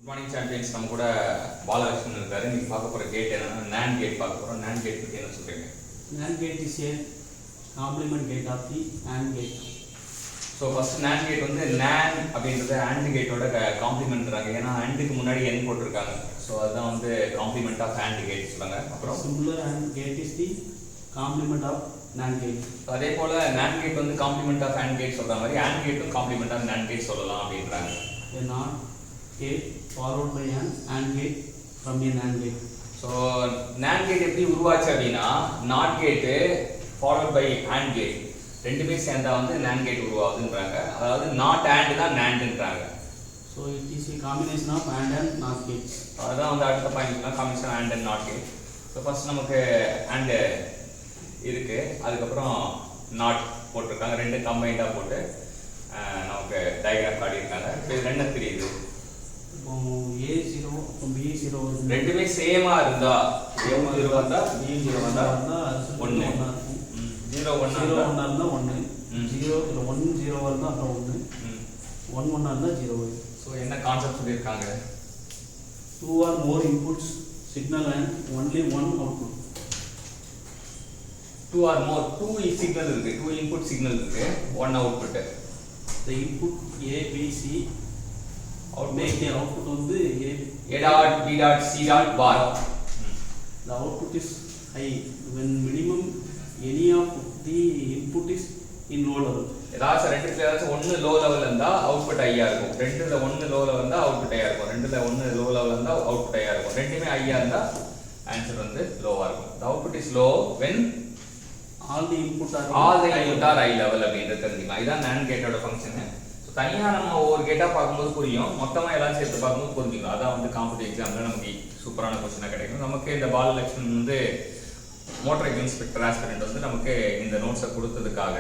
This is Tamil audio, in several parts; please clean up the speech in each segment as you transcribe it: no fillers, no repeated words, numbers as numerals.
Good morning champions. நம்ம கூட பாலகிருஷ்ணன் இருக்காரு. நீங்க பார்க்க போற கேட் என்னன்னா NAND கேட் பார்க்க போறோம். NAND கேட் பத்தி என்ன சொல்றீங்க? NAND gate is a complement gate of the AND gate. So first NAND gate வந்து NAND அப்படின்றது AND கேட்டோட காம்ப்ளிமெண்ட்றாங்க. ஏன்னா ANDக்கு முன்னாடி N போட்டிருக்காங்க. ஸோ அதுதான் வந்து காம்ப்ளிமெண்ட் ஆஃப் AND கேட் சொல்றாங்க. அப்புறம் Similar AND gate is the complement of NAND gate. அதே போல NAND கேட் வந்து காம்ப்ளிமெண்ட் ஆஃப் AND கேட் சொல்ற மாதிரி AND கேட்டும் காம்ப்ளிமெண்ட் ஆஃப் NAND கேட் சொல்லலாம் அப்படின்றாங்க. A NOT gate followed by an AND gate from a NAND gate. So NAND gate எப்படி உருவாச்சு அப்படின்னா NOT கேட்டு ஃபாலோட் பை AND கேட் ரெண்டுமே சேர்ந்தா வந்து NAND கேட் உருவாகுதுன்றாங்க. அதாவது நாட் AND தான் NANDன்றாங்க. So it is a combination of AND and NOT gates. அதுதான் வந்து அடுத்த point combination AND and not gate. So first நமக்கு AND இருக்கு, அதுக்கப்புறம் நாட் போட்டிருக்காங்க, ரெண்டு கம்பைண்டாக போட்டு நமக்கு டயக்ராம் காட்டியிருக்காங்க. இப்போ இது ரெண்டு தெரியுது, இப்போ A0 from B0 வருது. ரெண்டுமே சேமா இருந்தா A0 வந்தா B0 வந்தா ஒன்று, 0 1 0 1 இருந்தா 1, 0 1 0 வருதா அப்புறம் 1, 1 1 இருந்தா 0. ஸோ என்ன கான்செப்ட் சொல்லியிருக்காங்க? 2 or more inputs signal and only one output. 2 or more, 2 signal இருக்கு, 2 இன்புட் சிக்னல் இருக்கு, 1 output. The input A B C make the output வந்து A dot B dot C dot bar. The output is high when minimum any of the input is in low level. ஏதாச்சும் ரெண்டுல ஏதாச்சும் ஒன்று லோ லெவல் இருந்தா அவுட்புட் ஹையா இருக்கும், ரெண்டுல ஒன்று லோ லெவல் இருந்தா அவுட்புட் ஹையா இருக்கும், ரெண்டுல ஒன்று லோ லெவல் இருந்தா அவுட்புட் ஹையா இருக்கும், ரெண்டுமே ஹையா இருந்தா ஆன்சர் வந்து லோவா இருக்கும். The output is low when all the input are high level அப்படின்றது தெரிஞ்சுக்கலாம். இதுதான் NAND கேட்டோட ஃபங்க்ஷன். ஸோ தனியாக நம்ம ஒவ்வொரு கேட்டாக பார்க்கும்போது புரியும், மொத்தமாக எல்லாம் சேர்த்து பார்க்கும்போது புரிஞ்சுக்கலாம். அதான் வந்து காம்படிட்டிவ் எக்ஸாமில் நமக்கு சூப்பரான கொஸ்டினாக கிடைக்கும். நமக்கு இந்த பாலலட்சுமன் வந்து மோட்டார் இன்ஸ்பெக்டர் ஆஸ்பிரண்ட் வந்து நமக்கு இந்த நோட்ஸை கொடுத்ததுக்காக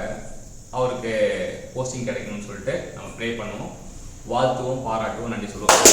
அவருக்கு போஸ்டிங் கிடைக்கணும்னு சொல்லிட்டு நம்ம ப்ரே பண்ணுவோம், வாழ்த்துவோம், பாராட்டுவோம், நன்றி சொல்லுவோம்.